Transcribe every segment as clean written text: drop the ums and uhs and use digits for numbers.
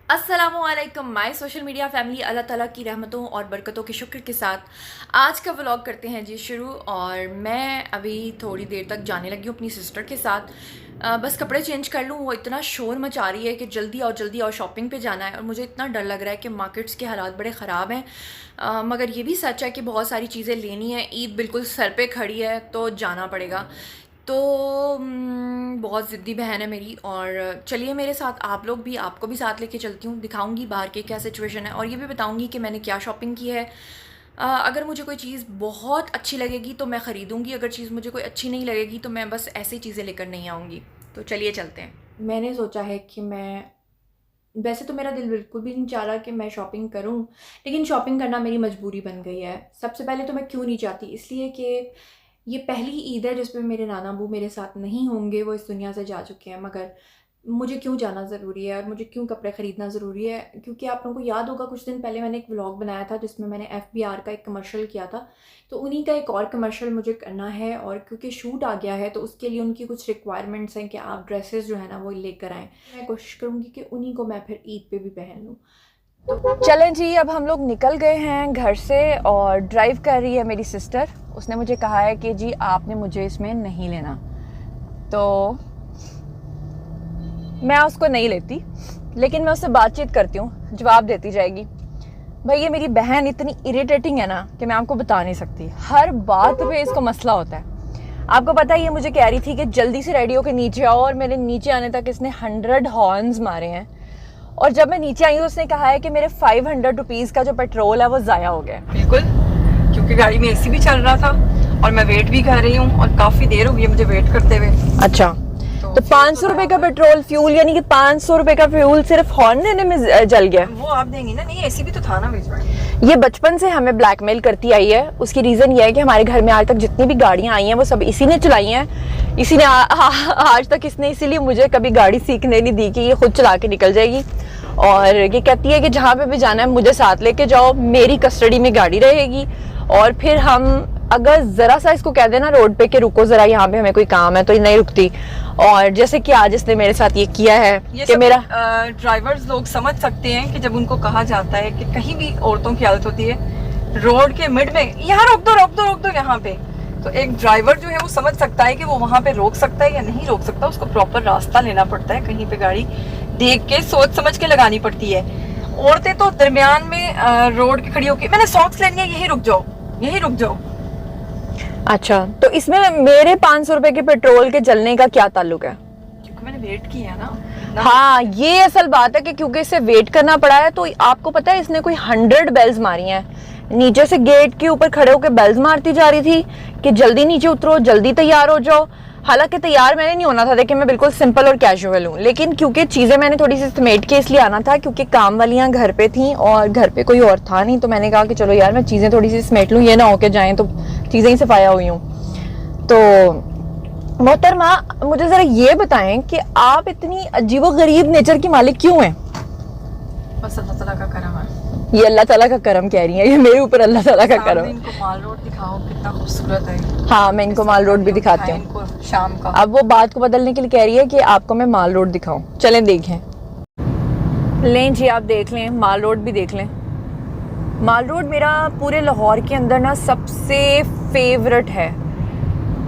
अस्सलामुअलैकुम my social media family. अल्लाह ताला की रहमतों और बरकतों के शुक्र के साथ आज का व्लॉग करते हैं जी शुरू। और मैं अभी थोड़ी देर तक जाने लगी हूँ अपनी सिस्टर के साथ। बस कपड़े चेंज कर लूँ, वो इतना शोर मचा रही है कि जल्दी और शॉपिंग पे जाना है। और मुझे इतना डर लग रहा है कि मार्केट्स के हालात बड़े ख़राब हैं। मगर ये भी सच है कि बहुत सारी चीज़ें लेनी है, ईद बिल्कुल सर पे खड़ी है तो जाना पड़ेगा। तो बहुत ज़िद्दी बहन है मेरी। और चलिए मेरे साथ आप लोग भी, आपको भी साथ लेके चलती हूँ, दिखाऊंगी बाहर की क्या सिचुएशन है और ये भी बताऊंगी कि मैंने क्या शॉपिंग की है। अगर मुझे कोई चीज़ बहुत अच्छी लगेगी तो मैं ख़रीदूँगी, अगर चीज़ मुझे कोई अच्छी नहीं लगेगी तो मैं बस ऐसी चीज़ें लेकर नहीं आऊँगी। तो चलिए चलते हैं। मैंने सोचा है कि वैसे तो मेरा दिल बिल्कुल भी नहीं चाह रहा कि मैं शॉपिंग करूं, लेकिन शॉपिंग करना मेरी मजबूरी बन गई है। सबसे पहले तो मैं क्यों नहीं चाहती, इसलिए कि ये पहली ईद है जिसमें मेरे नाना अबू मेरे साथ नहीं होंगे, वो इस दुनिया से जा चुके हैं। मगर मुझे क्यों जाना ज़रूरी है और मुझे क्यों कपड़े ख़रीदना ज़रूरी है, क्योंकि आप लोगों को याद होगा कुछ दिन पहले मैंने एक व्लॉग बनाया था जिसमें मैंने FBR का एक कमर्शियल किया था। तो उन्हीं का एक और कमर्शियल मुझे करना है और क्योंकि शूट आ गया है तो उसके लिए उनकी कुछ रिक्वायरमेंट्स हैं कि आप ड्रेसेस जो है ना वो लेकर आएँ। मैं कोशिश करूँगी कि उन्हीं को मैं फिर ईद पे भी पहन लूँ। चलें जी, अब हम लोग निकल गए हैं घर से और ड्राइव कर रही है मेरी सिस्टर। उसने मुझे कहा है कि जी आपने मुझे इसमें नहीं लेना, तो मैं उसको नहीं लेती, लेकिन मैं उससे बातचीत करती हूँ, जवाब देती जाएगी। भाई ये मेरी बहन इतनी इरिटेटिंग है ना कि मैं आपको बता नहीं सकती। हर बात पे इसको मसला होता है। आपको पता है ये मुझे कह रही थी कि जल्दी से रेडी होकर नीचे आओ, और मेरे नीचे आने तक इसने 100 हॉर्न्स मारे हैं। और जब मैं नीचे आई हूँ उसने कहा है कि मेरे 500 रुपीज़ का जो पेट्रोल है वो ज़ाया हो गया। बिल्कुल, क्योंकि गाड़ी में AC भी चल रहा था और मैं वेट भी कर रही हूँ और काफ़ी देर हो गई है मुझे वेट करते हुए। अच्छा, तो 500 रुपए का पेट्रोल फ्यूल, यानी कि 500 रुपए का फ्यूल सिर्फ हॉर्न देने में जल गया। वो आप देंगी ना? नहीं, AC भी तो था ना बीच में। ये बचपन से हमें ब्लैकमेल करती आई है। उसकी रीज़न ये है कि हमारे घर में आज तक जितनी भी गाड़ियाँ आई हैं वो सब इसी ने चलाई हैं। इसी ने आज तक इसने इसीलिए मुझे कभी गाड़ी सीखने नहीं दी कि ये खुद चला के निकल जाएगी। और ये कहती है कि जहाँ पे भी जाना है मुझे साथ लेके जाओ, मेरी कस्टडी में गाड़ी रहेगी। और फिर हम अगर ज़रा सा इसको कह देना रोड पे कि रुको ज़रा यहाँ पे हमें कोई काम है, तो ये नहीं रुकती। और जैसे कि आज इसने मेरे साथ ये किया है कि मेरा ड्राइवर्स लोग समझ सकते हैं कि जब उनको कहा जाता है कि कहीं भी औरतों की आदत होती है रोड के मिड में यहाँ रोक दो यहाँ पे, तो एक ड्राइवर जो है वो समझ सकता है कि वो वहाँ पे रोक सकता है या नहीं रोक सकता। उसको प्रॉपर रास्ता लेना पड़ता है, कहीं पे गाड़ी देख के सोच समझ के लगानी पड़ती है। औरतें तो दरमियान में रोड के खड़ी होकर मैंने सॉक्स लेनी है, यहीं रुक जाओ। अच्छा, तो इसमें मेरे 500 रुपए के पेट्रोल के जलने का क्या ताल्लुक है? क्योंकि मैंने वेट किया ना। हाँ, ये असल बात है कि क्योंकि इसे वेट करना पड़ा है। तो आपको पता है इसने कोई 100 बेल्स मारी हैं। नीचे से गेट के ऊपर खड़े होकर बेल्स मारती जा रही थी कि जल्दी नीचे उतरो, जल्दी तैयार हो जाओ। हालांकि तैयार मैंने नहीं होना था, देखिए मैं बिल्कुल सिंपल और कैजुअल हूँ, लेकिन क्योंकि चीज़ें मैंने थोड़ी सी समेट के इसलिए आना था क्योंकि काम वालियाँ घर पे थी और घर पे कोई और था नहीं। तो मैंने कहा कि चलो यार मैं चीज़ें थोड़ी सी समेट लूँ, ये ना होके जाएं तो चीज़ें ही सफाया हुई हूँ। तो मोहतरमा मुझे ज़रा ये बताएं कि आप इतनी अजीबोगरीब नेचर की मालिक क्यों हैं? बस अल्लाह ताला का करम है। ये अल्लाह ताला का करम कह रही है, ये मेरे ऊपर अल्लाह ताला का करम। इनको माल रोड दिखाओ कितना खूबसूरत है। हाँ, मैं इनको माल रोड भी दिखाती हूँ शाम का। अब वो बात को बदलने के लिए कह रही है कि आपको मैं माल रोड दिखाऊं। चलें देखें। लें जी, आप देख लें, माल रोड भी देख लें। माल रोड मेरा पूरे लाहौर के अंदर ना सबसे फेवरेट है।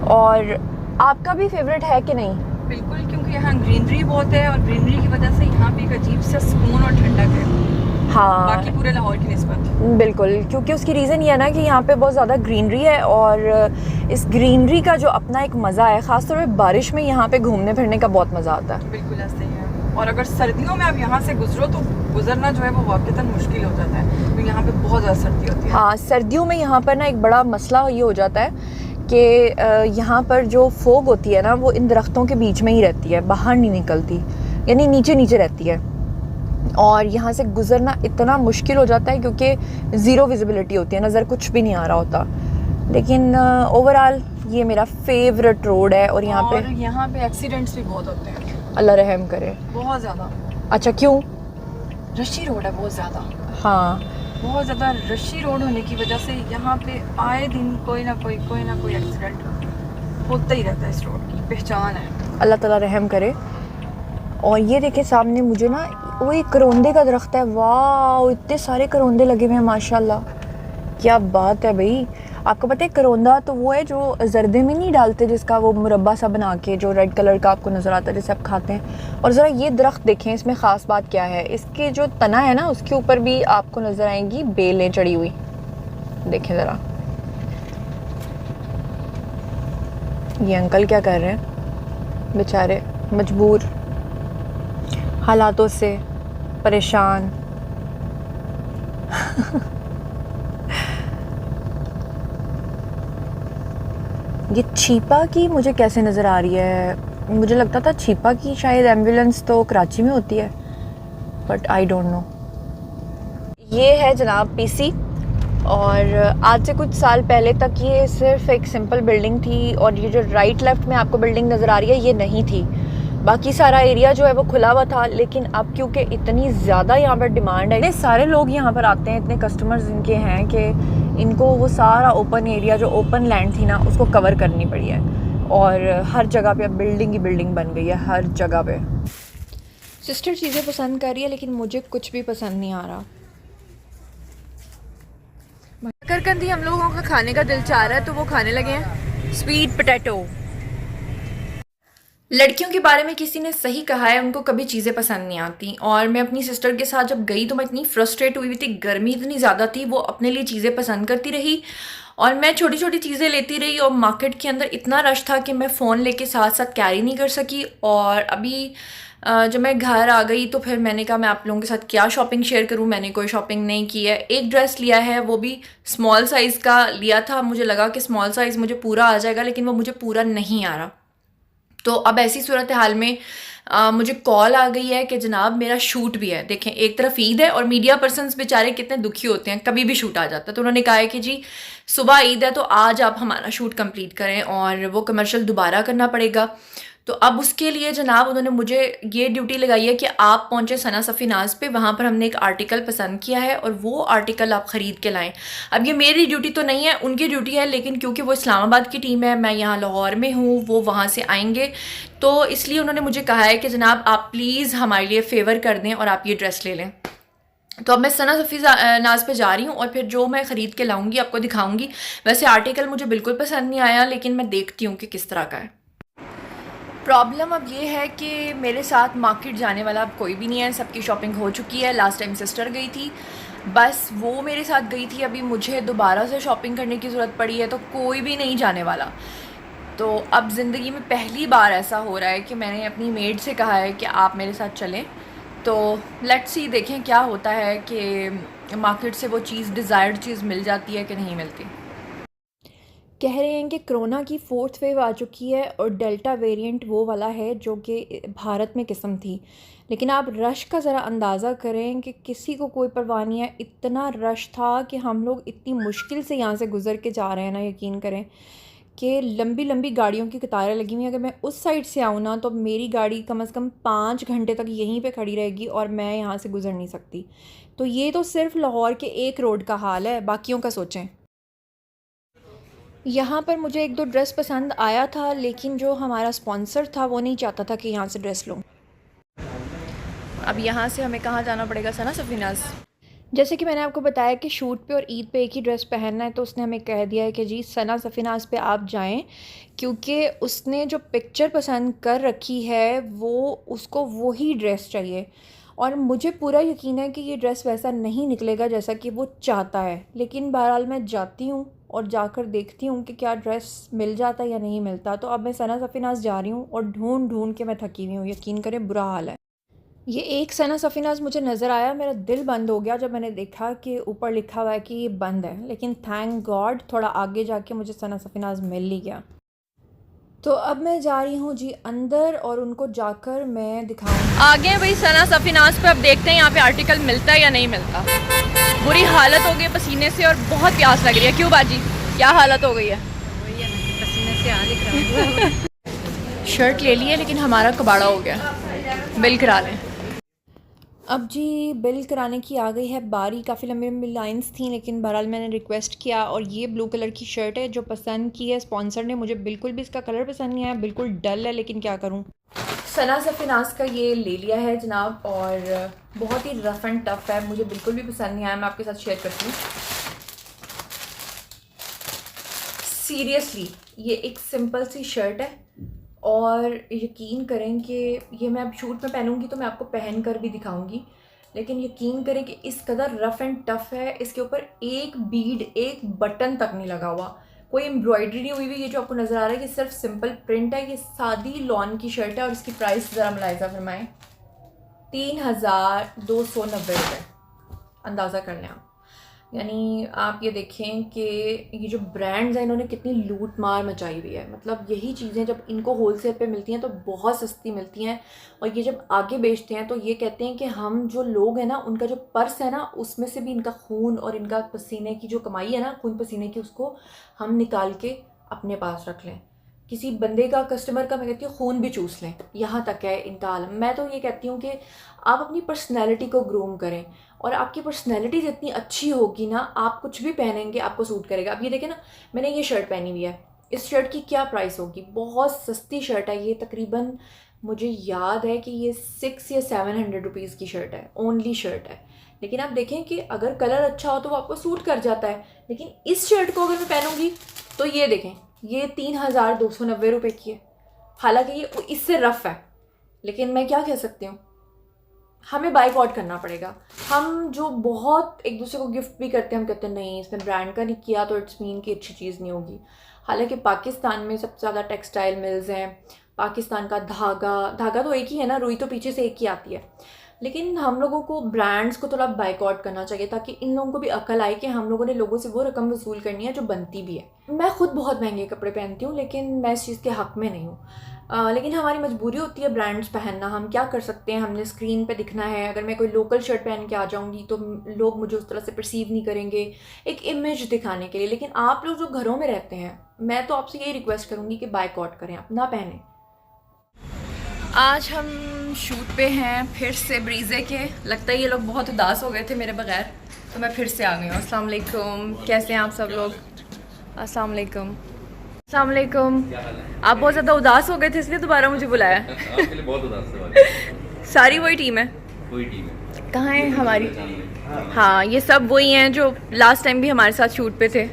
और आपका भी फेवरेट है कि नहीं? बिल्कुल, क्योंकि यहाँ ग्रीनरी बहुत है और ग्रीनरी की वजह से यहाँ पे एक अजीब सा सुकून और ठंडक है। हाँ, बाकी पूरे लाहौर की निस्बत। बिल्कुल, क्योंकि उसकी रीज़न ये है ना कि यहाँ पे बहुत ज़्यादा ग्रीनरी है और इस ग्रीनरी का जो अपना एक मज़ा है, ख़ासतौर पे बारिश में यहाँ पे घूमने फिरने का बहुत मज़ा आता है। बिल्कुल ऐसे ही है। और अगर सर्दियों में आप यहाँ से गुजरो तो गुजरना जो है वो वाक़तन मुश्किल हो जाता है, तो यहाँ पे बहुत ज़्यादा सर्दी होती है। हाँ, सर्दियों में यहाँ पर ना एक बड़ा मसला ये हो जाता है कि यहाँ पर जो फोग होती है ना वो इन दरख्तों के बीच में ही रहती है, बाहर नहीं निकलती, यानी नीचे रहती है। और यहाँ से गुजरना इतना मुश्किल हो जाता है क्योंकि ज़ीरो विजिबिलिटी होती है, नज़र कुछ भी नहीं आ रहा होता। लेकिन ओवरऑल ये मेरा फेवरेट रोड है। और यहाँ पे एक्सीडेंट्स भी बहुत होते हैं, अल्लाह रहम करे, बहुत ज़्यादा। अच्छा, क्यों? रशी रोड है बहुत ज़्यादा। हाँ, बहुत ज़्यादा रशी रोड होने की वजह से यहाँ पे आए दिन कोई ना कोई एक्सीडेंट होता ही रहता है। इस रोड की पहचान है। अल्लाह ताला रहम करे। और ये देखें सामने मुझे ना वो एक करौंदे का दरख्त है, वाह इतने सारे करौंदे लगे हुए हैं माशाल्लाह, क्या बात है भाई। आपको पता है करौंदा तो वो है जो जर्दे में नहीं डालते, जिसका वो मुरब्बा सा बना के जो रेड कलर का आपको नज़र आता है जैसे आप खाते हैं। और ज़रा ये दरख्त देखें, इसमें ख़ास बात क्या है, इसके जो तना है ना उसके ऊपर भी आपको नज़र आएंगी बेलें चढ़ी हुई, देखें ज़रा। ये अंकल क्या कर रहे हैं बेचारे, मजबूर, हालातों से परेशान। ये छीपा की मुझे कैसे नज़र आ रही है, मुझे लगता था छीपा की शायद एम्बुलेंस तो कराची में होती है, बट आई डोंट नो। ये है जनाब पीसी, और आज से कुछ साल पहले तक ये सिर्फ एक सिंपल बिल्डिंग थी, और ये जो राइट लेफ्ट में आपको बिल्डिंग नज़र आ रही है ये नहीं थी, बाकी सारा एरिया जो है वो खुला हुआ था। लेकिन अब क्योंकि इतनी ज़्यादा यहाँ पर डिमांड है, इतने सारे लोग यहाँ पर आते हैं, इतने कस्टमर्स इनके हैं कि इनको वो सारा ओपन एरिया जो ओपन लैंड थी ना उसको कवर करनी पड़ी है, और हर जगह पे अब बिल्डिंग ही बिल्डिंग बन गई है हर जगह पे। सिस्टर चीज़ें पसंद कर रही है लेकिन मुझे कुछ भी पसंद नहीं आ रहा। शकरकंदी हम लोगों का खाने का दिल चाह रहा है तो वो खाने लगे हैं स्वीट पोटैटो। लड़कियों के बारे में किसी ने सही कहा है, उनको कभी चीज़ें पसंद नहीं आती। और मैं अपनी सिस्टर के साथ जब गई तो मैं इतनी फ्रस्ट्रेट हुई थी, गर्मी इतनी ज़्यादा थी, वो अपने लिए चीज़ें पसंद करती रही और मैं छोटी छोटी चीज़ें लेती रही, और मार्केट के अंदर इतना रश था कि मैं फ़ोन लेके साथ साथ कैरी नहीं कर सकी। और अभी जब मैं घर आ गई तो फिर मैंने कहा मैं आप लोगों के साथ क्या शॉपिंग शेयर करूं। मैंने कोई शॉपिंग नहीं की है, एक ड्रेस लिया है, वो भी स्मॉल साइज़ का लिया था। मुझे लगा कि स्मॉल साइज़ मुझे पूरा आ जाएगा, लेकिन वो मुझे पूरा नहीं आ रहा। तो अब ऐसी सूरत हाल में मुझे कॉल आ गई है कि जनाब मेरा शूट भी है। देखें, एक तरफ ईद है और मीडिया पर्सन्स बेचारे कितने दुखी होते हैं, कभी भी शूट आ जाता है। तो उन्होंने कहा है कि जी सुबह ईद है तो आज आप हमारा शूट कंप्लीट करें, और वो कमर्शियल दोबारा करना पड़ेगा। तो अब उसके लिए जनाब उन्होंने मुझे ये ड्यूटी लगाई है कि आप पहुँचे सना सफ़ीनाज़ पे, वहाँ पर हमने एक आर्टिकल पसंद किया है और वो आर्टिकल आप ख़रीद के लाएं। अब ये मेरी ड्यूटी तो नहीं है, उनकी ड्यूटी है, लेकिन क्योंकि वो इस्लामाबाद की टीम है, मैं यहाँ लाहौर में हूँ, वो वहाँ से आएंगे, तो इसलिए उन्होंने मुझे कहा है कि जनाब आप प्लीज़ हमारे लिए फ़ेवर कर दें और आप ये ड्रेस ले लें। तो अब मैं सना सफ़ीनाज़ पे जा रही हूँ और फिर जो मैं ख़रीद के लाऊंगी आपको दिखाऊंगी। वैसे आर्टिकल मुझे बिल्कुल पसंद नहीं आया, लेकिन मैं देखती हूँ कि किस तरह का है। प्रॉब्लम अब ये है कि मेरे साथ मार्केट जाने वाला अब कोई भी नहीं है, सबकी शॉपिंग हो चुकी है। लास्ट टाइम सिस्टर गई थी, बस वो मेरे साथ गई थी, अभी मुझे दोबारा से शॉपिंग करने की ज़रूरत पड़ी है, तो कोई भी नहीं जाने वाला। तो अब ज़िंदगी में पहली बार ऐसा हो रहा है कि मैंने अपनी मेड से कहा है कि आप मेरे साथ चलें। तो लेट्स सी, देखें क्या होता है कि मार्केट से वो चीज़, डिज़ायर्ड चीज़ मिल जाती है कि नहीं मिलती। कह रहे हैं कि कोरोना की 4th वेव आ चुकी है और डेल्टा वेरिएंट वो वाला है जो कि भारत में किस्म थी। लेकिन आप रश का ज़रा अंदाज़ा करें कि किसी को कोई परवाह नहीं है। इतना रश था कि हम लोग इतनी मुश्किल से यहाँ से गुज़र के जा रहे हैं ना, यकीन करें कि लंबी लंबी गाड़ियों की कतारें लगी हुई हैं। अगर मैं उस साइड से आऊँ ना तो मेरी गाड़ी कम से कम 5 घंटे तक यहीं पे खड़ी रहेगी और मैं यहाँ से गुज़र नहीं सकती। तो ये तो सिर्फ लाहौर के एक रोड का हाल है, बाकियों का सोचें। यहाँ पर मुझे एक दो ड्रेस पसंद आया था, लेकिन जो हमारा स्पॉन्सर था वो नहीं चाहता था कि यहाँ से ड्रेस लूँ। अब यहाँ से हमें कहाँ जाना पड़ेगा, सना सफ़ीनाज़। जैसे कि मैंने आपको बताया कि शूट पे और ईद पे एक ही ड्रेस पहनना है, तो उसने हमें कह दिया है कि जी सना सफ़ीनाज़ पे आप जाएं, क्योंकि उसने जो पिक्चर पसंद कर रखी है वो उसको वही ड्रेस चाहिए। और मुझे पूरा यकीन है कि ये ड्रेस वैसा नहीं निकलेगा जैसा कि वो चाहता है, लेकिन बहरहाल मैं जाती हूँ और जाकर देखती हूँ कि क्या ड्रेस मिल जाता है या नहीं मिलता। तो अब मैं सना सफ़ीनाज़ जा रही हूँ और ढूंढ ढूंढ के मैं थकी हुई हूँ, यकीन करें बुरा हाल है। ये एक सना सफ़ीनाज़ मुझे नज़र आया, मेरा दिल बंद हो गया जब मैंने देखा कि ऊपर लिखा हुआ है कि ये बंद है, लेकिन थैंक गॉड थोड़ा आगे जाके मुझे सना सफ़ीनाज़ मिल ही गया। तो अब मैं जा रही हूँ जी अंदर और उनको जाकर मैं दिखाऊँ। आगे भाई सना सफ़ीनाज़ पे अब देखते हैं यहाँ पे आर्टिकल मिलता है या नहीं मिलता। बुरी हालत हो गई है पसीने से और बहुत प्यास लग रही है। क्यों बाजी, क्या हालत हो गई है? पसीने से आ दिख रहा शर्ट ले लिए लेकिन हमारा कबाड़ा हो गया, बिल करा लें। अब जी बिल कराने की आ गई है बारी। काफ़ी लंबी लंबी लाइंस थी, लेकिन बहरहाल मैंने रिक्वेस्ट किया और ये ब्लू कलर की शर्ट है जो पसंद की है स्पॉन्सर ने। मुझे बिल्कुल भी इसका कलर पसंद नहीं आया, बिल्कुल डल है, लेकिन क्या करूं। सना सफ़िनास का ये ले लिया है जनाब, और बहुत ही रफ़ एंड टफ़ है, मुझे बिल्कुल भी पसंद नहीं आया। मैं आपके साथ शेयर करती हूँ। सीरियसली ये एक सिंपल सी शर्ट है, और यकीन करें कि ये मैं अब शूट में पहनूंगी तो मैं आपको पहन कर भी दिखाऊंगी, लेकिन यकीन करें कि इस कदर रफ़ एंड टफ़ है। इसके ऊपर एक बीड, एक बटन तक नहीं लगा हुआ, कोई एम्ब्रॉयडरी नहीं हुई हुई। ये जो आपको नज़र आ रहा है ये सिर्फ सिंपल प्रिंट है। ये सादी लॉन की शर्ट है और इसकी प्राइस ज़रा मुलाहिज़ा फरमाएँ, 3290 रुपये। अंदाज़ा कर लें आप। यानी आप ये देखें कि ये जो ब्रांड्स हैं इन्होंने कितनी लूट मार मचाई हुई है। मतलब यही चीज़ें जब इनको होलसेल पे मिलती हैं तो बहुत सस्ती मिलती हैं, और ये जब आगे बेचते हैं तो ये कहते हैं कि हम जो लोग हैं ना, उनका जो पर्स है ना, उसमें से भी इनका खून और इनका पसीने की जो कमाई है ना, खून पसीने की, उसको हम निकाल के अपने पास रख लें। किसी बंदे का, कस्टमर का, मैं कहती हूँ खून भी चूस लें, यहाँ तक है इनका आलम। मैं तो ये कहती हूँ कि आप अपनी पर्सनैलिटी को ग्रूम करें, और आपकी पर्सनैलिटी जितनी अच्छी होगी ना, आप कुछ भी पहनेंगे आपको सूट करेगा। अब ये देखें ना, मैंने ये शर्ट पहनी हुई है, इस शर्ट की क्या प्राइस होगी? बहुत सस्ती शर्ट है ये, तकरीबन मुझे याद है कि ये 600 या 700 रुपीज़ की शर्ट है, ओनली शर्ट है। लेकिन आप देखें कि अगर कलर अच्छा हो तो वो आपको सूट कर जाता है। लेकिन इस शर्ट को अगर मैं पहनूंगी तो ये देखें, ये 3290 रुपये की है। हालांकि ये इससे रफ़ है, लेकिन मैं क्या कह सकती हूँ, हमें बाइकआउट करना पड़ेगा। हम जो बहुत एक दूसरे को गिफ्ट भी करते हैं, हम कहते हैं नहीं इसने ब्रांड का नहीं किया तो इट्स मीन कि अच्छी चीज़ नहीं होगी। हालांकि पाकिस्तान में सबसे ज़्यादा टेक्सटाइल मिल्स हैं। पाकिस्तान का धागा तो एक ही है ना, रुई तो पीछे से एक ही आती है। लेकिन हम लोगों को ब्रांड्स को थोड़ा बाइकआउट करना चाहिए, ताकि इन लोगों को भी अकल आए कि हम लोगों ने लोगों से वो रकम वसूल करनी है जो बनती भी है। मैं खुद बहुत महंगे कपड़े पहनती हूँ, लेकिन मैं इस चीज़ के हक़ में नहीं हूँ। लेकिन हमारी मजबूरी होती है ब्रांड्स पहनना। हम क्या कर सकते हैं, हमने स्क्रीन पे दिखना है। अगर मैं कोई लोकल शर्ट पहन के आ जाऊँगी तो लोग मुझे उस तरह से परसीव नहीं करेंगे, एक इमेज दिखाने के लिए। लेकिन आप लोग जो घरों में रहते हैं, मैं तो आपसे यही रिक्वेस्ट करूँगी कि बाइकआउट करें, आप ना पहने। आज हम शूट पे हैं फिर से ब्रीज़े के। लगता है ये लोग बहुत उदास हो गए थे मेरे बगैर, तो मैं फिर से आ गई हूँ। अस्सलाम वालेकुम, कैसे हैं आप सब लोग? अस्सलाम वालेकुम। अस्सलाम वालेकुम। आप बहुत ज़्यादा उदास हो गए थे इसलिए दोबारा मुझे बुलाया। आपके लिए बहुत उदास है। सारी वही टीम है? वही टीम है। कहाँ है हमारी? हाँ, ये सब वही हैं जो लास्ट टाइम भी हमारे साथ शूट पे थे।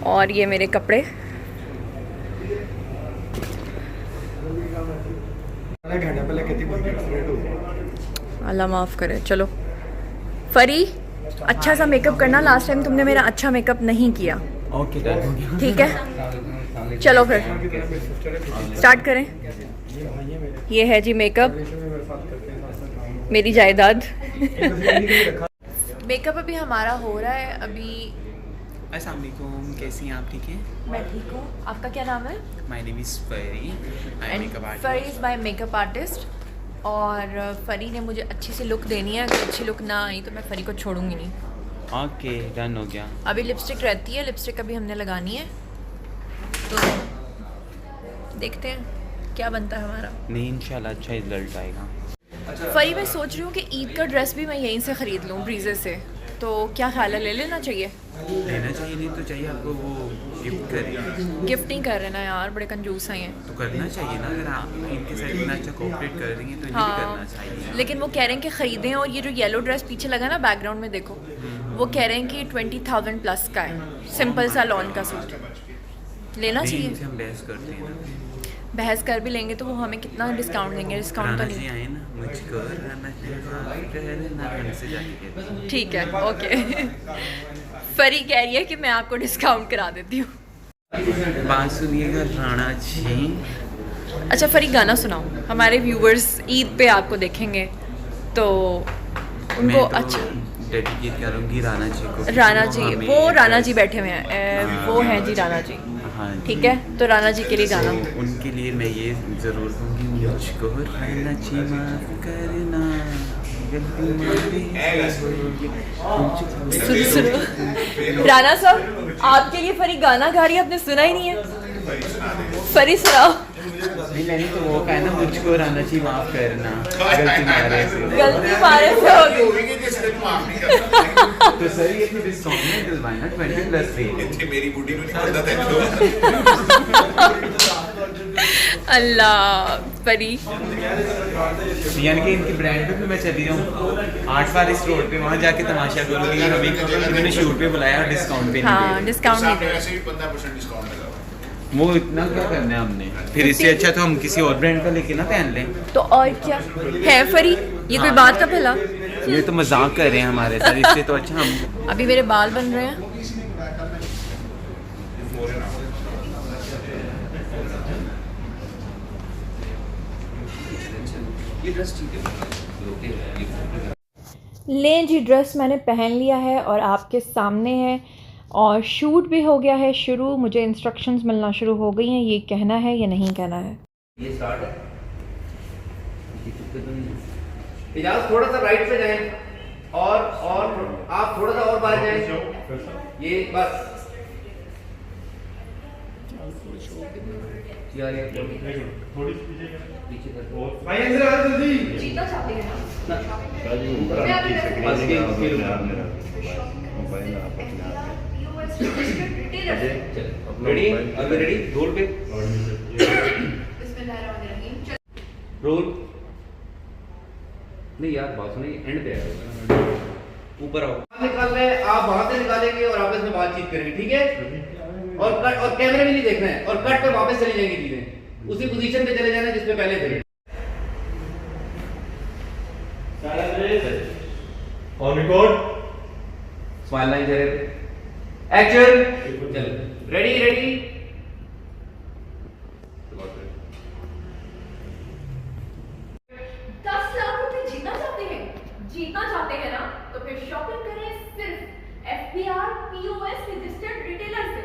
और ये मेरे कपड़े। अल्लाह माफ़ करे। चलो फरी, अच्छा सा मेकअप करना। लास्ट टाइम तुमने मेरा अच्छा मेकअप नहीं किया। ओके, ठीक है, चलो फिर स्टार्ट करें। ये है जी मेकअप, मेरी जायदाद। मेकअप अभी हमारा हो रहा है। अभी अस्सलाम वालेकुम, कैसी हैं आप? ठीक हैं, मैं ठीक हूँ। आपका क्या नाम है? माय नेम इज़ फरी, आई एम मेकअप आर्टिस्ट। फरी इज़ माई मेकअप आर्टिस्ट। और फरी ने मुझे अच्छी सी लुक देनी है। अगर अच्छी लुक ना आई तो मैं फरी को छोड़ूंगी नहीं। ओके, डन हो गया। अभी लिपस्टिक रहती है, लिपस्टिक अभी हमने लगानी है, तो देखते हैं क्या बनता है हमारा। नहीं, इंशाल्लाह अच्छा रिजल्ट आएगा। फरी, मैं सोच रही हूँ कि ईद का ड्रेस भी मैं यहीं से ख़रीद लूँ, ब्रीजे से। तो क्या ख्याल है, ले लेना चाहिए? लेना चाहिए, नहीं तो चाहिए आपको वो गिफ्ट करें। गिफ्ट नहीं कर रहे ना यार, बड़े कंजूस हैं ये। तो करना चाहिए ना, अगर आप इनके साथ इतना अच्छा कोऑपरेट कर रही हैं तो ये भी करना चाहिए। लेकिन वो कह रहे हैं कि ख़रीदें। और ये जो येलो ड्रेस पीछे लगा ना बैकग्राउंड में, देखो, वो कह रहे हैं कि 20,000 प्लस का है, सिंपल सा लॉन का सूट। लेना नहीं, चाहिए। इनसे हम बहस करते हैं ना। बहस कर भी लेंगे तो वो हमें कितना डिस्काउंट देंगे? डिस्काउंट तो राना जी नहीं। आए ना, मुझको राना जी कहना, उनसे जाके कहते हैं। ठीक है, ओके। फरी कह रही है कि मैं आपको डिस्काउंट करा देती हूँ। बात सुनिएगा राणा जी। अच्छा फरी, गाना सुनाओ। हमारे व्यूवर्स ईद पे आपको देखेंगे तो उनको मैं तो अच्छा डेडिकेट करूँगी राणा जी को। राणा जी, वो राणा जी बैठे हुए हैं, वो हैं जी राणा जी। हाँ, ठीक है, तो राणा जी के लिए गाना। तो उनके लिए मैं ये ज़रूर कहूँगी, मुझको राणा जी माफ़ करना, सुनो सुनो, राणा साहब आपके लिए फरी गाना गा रही है, आपने सुना ही नहीं है? फरी सुनाओ। नहीं, मैंने तो वो कहा ना, मुझको राणा जी माफ़ करना, गलती मारे से हो गई। तो सर ये तो डिस्काउंट में दिलवाना 20+ रेट। मेरी बूटी में अल्लाह परी। यानी कि इनकी ब्रांड पे भी मैं चली हूँ 8 फारिस रोड पे, वहाँ जाके तमाशा करूँगी। हमें उन्होंने शूट पे बुलाया और डिस्काउंट पे नहीं हाँ डिस्काउंट नहीं दे ऐसे ही 15% डिस्काउंट लगा हुआ है। वो इतना क्या करना है हमने, फिर इससे अच्छा तो हम किसी और ब्रांड का लेके ना पहन लें। तो और क्या है फरी, ये कोई बात का भला। ये तो मजाक कर रहे हैं हमारे साथ, इससे तो अच्छा हम। अभी मेरे बाल बन रहे हैं। ये ड्रेस ठीक है। लें जी, ड्रेस मैंने पहन लिया है और आपके सामने है और शूट भी हो गया है शुरू। मुझे इंस्ट्रक्शंस मिलना शुरू हो गई हैं, ये कहना है या नहीं कहना है। ये स्टार्ट है। इजाज़त थोड़ा सा राइट पे जाएं और आप थोड़ा सा और बाहर जाएं। ये बस यार ये थोड़ी पीछे कर दो भाई, अंदर आ जल्दी। जीतना चाहते हैं ना बस के रेडी। अब रेडी, रोल पे रोल नहीं यार, बात सुनिए, एंड पे है, ऊपर आओ। निकाल रहे हैं आप, वहां से निकालेंगे और आपस में बातचीत करेंगे, ठीक है। और कट और कैमरे भी नहीं देखना है, और कट पे वापस चली जाएंगी चीजें, उसी पोजीशन पे चले जाना जिसपे पहले थे। ऑन रिकॉर्ड, स्माइल लाइन चेहरे पे, एक्शन, चल रेडी रेडी। 10 लाख रुपए जीतना चाहते हैं ना, तो फिर शॉपिंग करें सिर्फ FBR POS रजिस्टर्ड रिटेलर से।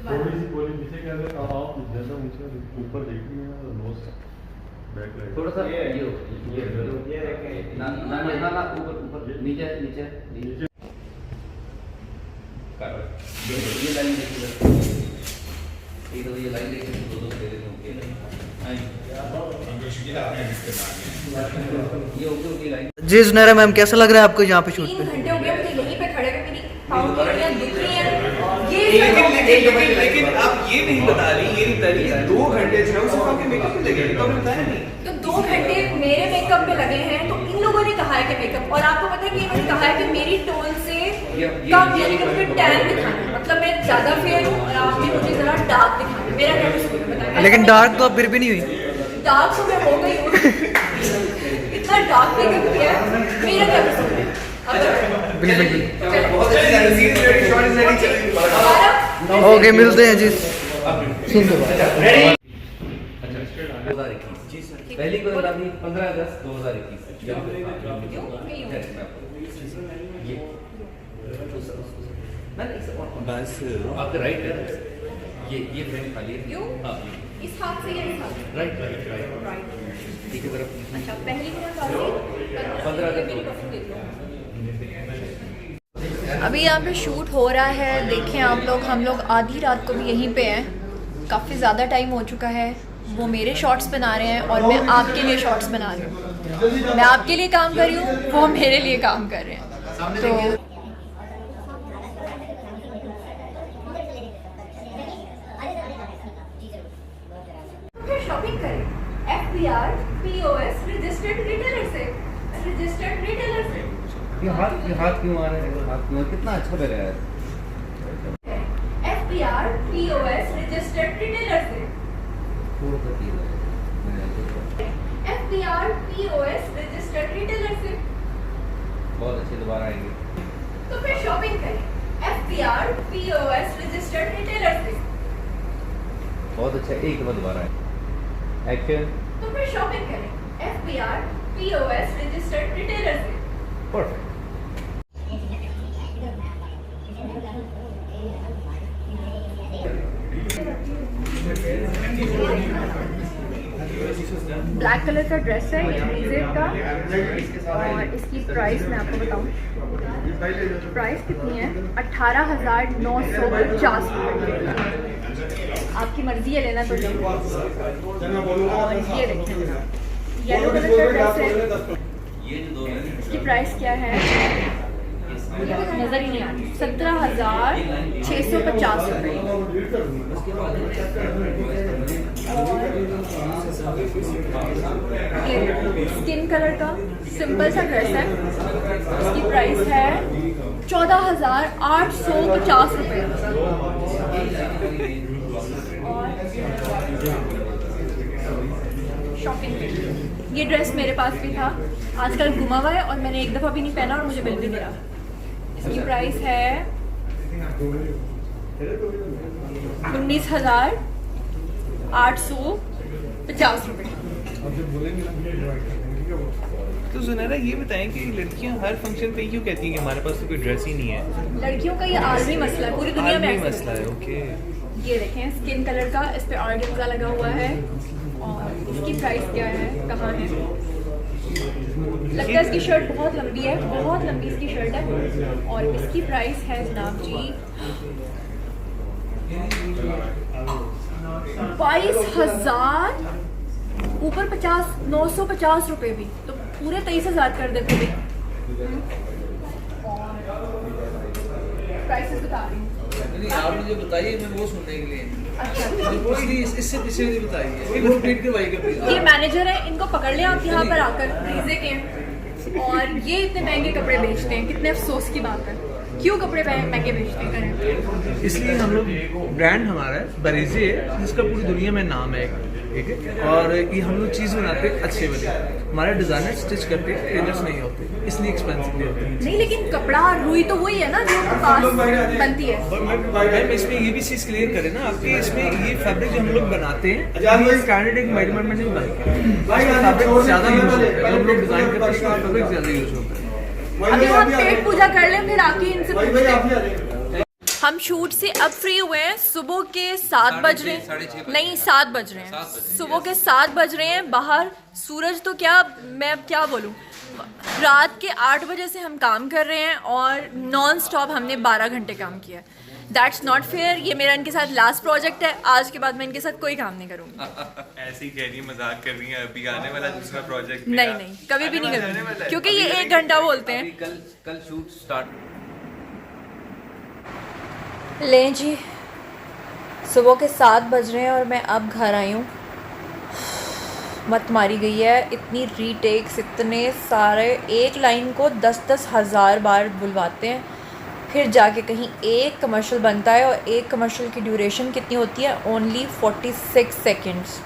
थोड़ी सी बोली पीछे क्या है, आप ज्यादा ऊंचा ऊपर देखिए और नोज बैक राइट थोड़ा सा ये ना ना ना ना, ऊपर नीचे नीचे नीचे कर। ये लाइन देखिए, ये तो ये लाइन देखिए, दो दे देते हैं। ये ओके लाइन। जी जुनैरा मैम, कैसा लग रहा है आपको यहाँ पे शूट 3 पे? घंटे हो गए मुझे यहीं पे खड़े हुए, मेरी पाँव की हड्डियां दुख रही हैं। लेकिन आप ये नहीं बता रही, ये नहीं बता रही 2 घंटे जो है उसे आपके मेकअप में लगे, तो बताया नहीं। तो 2 घंटे मेरे मेकअप में लगे हैं, तो इन लोगों ने कहा है कि मेकअप, और आपको पता है कि इन्होंने कहा है कि मेरी टोन से कम, यानी कि मुझे टैन दिखाना है, मतलब मैं ज्यादा फेयर हूँ और आपने मुझे जरा डार्क दिखाना है। मेरा क्या कसूर है बताइए। लेकिन डार्क तो आप फिर भी नहीं हुई। डार्क तो मैं हो गई हूँ। इतना डार्क मेकअप किया है, मेरा क्या कसूर है। ओके, मिलते हैं जी। सीन के बाद पहली कोरियोग्राफी 15 अगस्त 2021। बस आपका राइट है, ये फ्रेम खाली है। क्यों? हाँ, इस हाथ से या इस हाथ से? Right right right right. एक तरफ। अच्छा, पहली कोरियोग्राफी 15 अगस्त देख लो। अभी यहाँ पे शूट हो रहा है, देखें आप लोग। हम लोग आधी रात को भी यहीं पे हैं, काफ़ी ज़्यादा टाइम हो चुका है। वो मेरे शॉट्स बना रहे हैं और मैं आपके लिए शॉट्स बना रही हूँ। मैं आपके लिए काम कर रही हूँ, वो मेरे लिए काम कर रहे हैं। तो शॉपिंग करें FBR POS रजिस्टर्ड रिटेलर से। रजिस्टर्ड रिटेलर से। ये हाथ क्यों आ रहा है? हाथ क्यों? कितना अच्छा लग रहा है। FBR POS रजिस्टर्ड रिटेलर से। FBR POS रजिस्टर्ड रिटेलर से। बहुत अच्छे, दोबारा आएंगे। तो फिर शॉपिंग करें FBR POS रजिस्टर्ड रिटेलर से। बहुत अच्छा, एक बार दोबारा आए। एक्शन। तो फिर शॉपिंग करें FBR POS रजिस्टर्ड रिटेलर से। परफेक्ट। ब्लैक कलर का ड्रेस है, ये ब्लेजर का, और इसकी प्राइस मैं आपको बताऊं, प्राइस कितनी है? 18,950 रुपये। आपकी मर्जी है लेना तो ले। और ये देखें, येलो कलर का ड्रेस है, इसकी प्राइस क्या है? नज़र ही नहीं आती। 17,650 रुपये। स्किन कलर का सिंपल सा ड्रेस है, इसकी प्राइस है 14,850 रुपये। शॉपिंग के लिए ये ड्रेस मेरे पास भी था, आजकल गुमा हुआ है और मैंने एक दफ़ा भी नहीं पहना और मुझे मिल भी नहीं रहा। इसकी प्राइस है 19,850 रुपये। तो सुनहरा ये बताएं कि लड़कियां हर फंक्शन पे क्यों कहती हैं कि हमारे पास तो कोई ड्रेस ही नहीं है? लड़कियों का ये आलमी मसला है, पूरी दुनिया में आलमी ऐसा मसला है। ओके, ये देखें स्किन कलर का, इस पे ऑर्गेन्जा लगा हुआ है और इसकी प्राइस क्या है, कहाँ है? लगता है इसकी शर्ट बहुत लंबी है, बहुत लंबी इसकी शर्ट है और इसकी प्राइस है जनाब जी 22,000 ऊपर 950 रुपये भी, तो पूरे 23,000 कर देते भी। प्राइसेस बता रही हूँ। आप मुझे बताइए, मैं वो सुनने के लिए अच्छा, इससे पीछे नहीं बताइए, रिपीट करवाइएगा प्लीज। ये मैनेजर है, इनको पकड़ लें आप यहाँ पर आकर प्लीज़े के। और ये इतने महंगे कपड़े बेचते हैं, कितने अफसोस की बात है। क्यों कपड़े महंगे बेचते हैं? इसलिए हम लोग ब्रांड हमारा है बरीज़े है, जिसका पूरी दुनिया में नाम है, ठीक है। और ये हम लोग चीज़ बनाते हैं अच्छे वाले, हमारे डिज़ाइनर स्टिच करते हैं, टेलर्स नहीं होते, इसलिए एक्सपेंसिव भी होते हैं। नहीं, लेकिन कपड़ा रुई तो वही है ना जो पास बनती है। और मैम इसमें ये भी चीज़ क्लियर करें ना आपके, इसमें ये फैब्रिक जो हम लोग बनाते हैं ये स्टैंडर्ड एक मेजरमेंट में नहीं बनाते, फैब्रिक ज़्यादा यूज होता है, जो हम लोग डिज़ाइन करते हैं फैब्रिक ज़्यादा यूज होता है। अभी हम पेट पूजा कर लें, फिर आके इनसे पूछते हैं। हम शूट से अब फ्री हुए हैं, सुबह के 7 बज रहे हैं, नहीं 7 बज रहे हैं, सुबह के 7 बज रहे हैं। बाहर सूरज तो क्या, मैं अब क्या बोलूँ, रात के 8 बजे से हम काम कर रहे हैं और नॉन स्टॉप हमने 12 घंटे काम किया है। That's not fair. ये मेरा इनके साथ लास्ट प्रोजेक्ट है, आज के बाद मैं इनके साथ कोई काम नहीं करूँगी। ऐसी कह रही मजाक कर रही है, अभी आने वाला दूसरा प्रोजेक्ट नहीं नहीं, कभी भी नहीं करूँगी, क्योंकि ये 1 घंटा बोलते हैं। कल शूट स्टार्ट। लें जी, सुबह के 7 बज रहे हैं और मैं अब घर आई हूँ। मत मारी गई है, इतनी रीटेक्स, इतने सारे, एक लाइन को 10-10 हज़ार बार बुलवाते हैं, फिर जाके कहीं एक कमर्शियल बनता है। और एक कमर्शियल की ड्यूरेशन कितनी होती है? ओनली 46 सेकेंड्स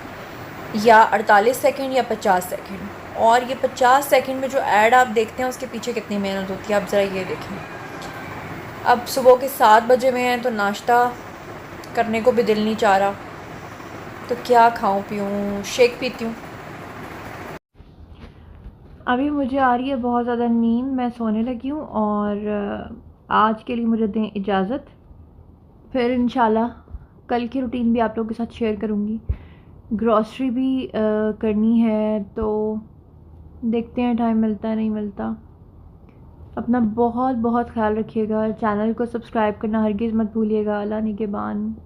या 48 सेकेंड या 50 सेकेंड। और ये 50 सेकेंड में जो ऐड आप देखते हैं उसके पीछे कितनी मेहनत होती है, आप ज़रा ये देखें। अब सुबह के 7 बजे में हैं तो नाश्ता करने को भी दिल नहीं चाह रहा, तो क्या खाऊं पीऊं, शेक पीती हूँ। अभी मुझे आ रही है बहुत ज़्यादा नींद, मैं सोने लगी हूँ और आज के लिए मुझे दें इजाज़त। फिर इंशाल्लाह कल की रूटीन भी आप लोगों के साथ शेयर करूँगी। ग्रॉसरी भी करनी है, तो देखते हैं टाइम मिलता है नहीं मिलता। अपना बहुत बहुत ख्याल रखिएगा, चैनल को सब्सक्राइब करना हरगिज़ मत भूलिएगा। अल्लाह निगहबान।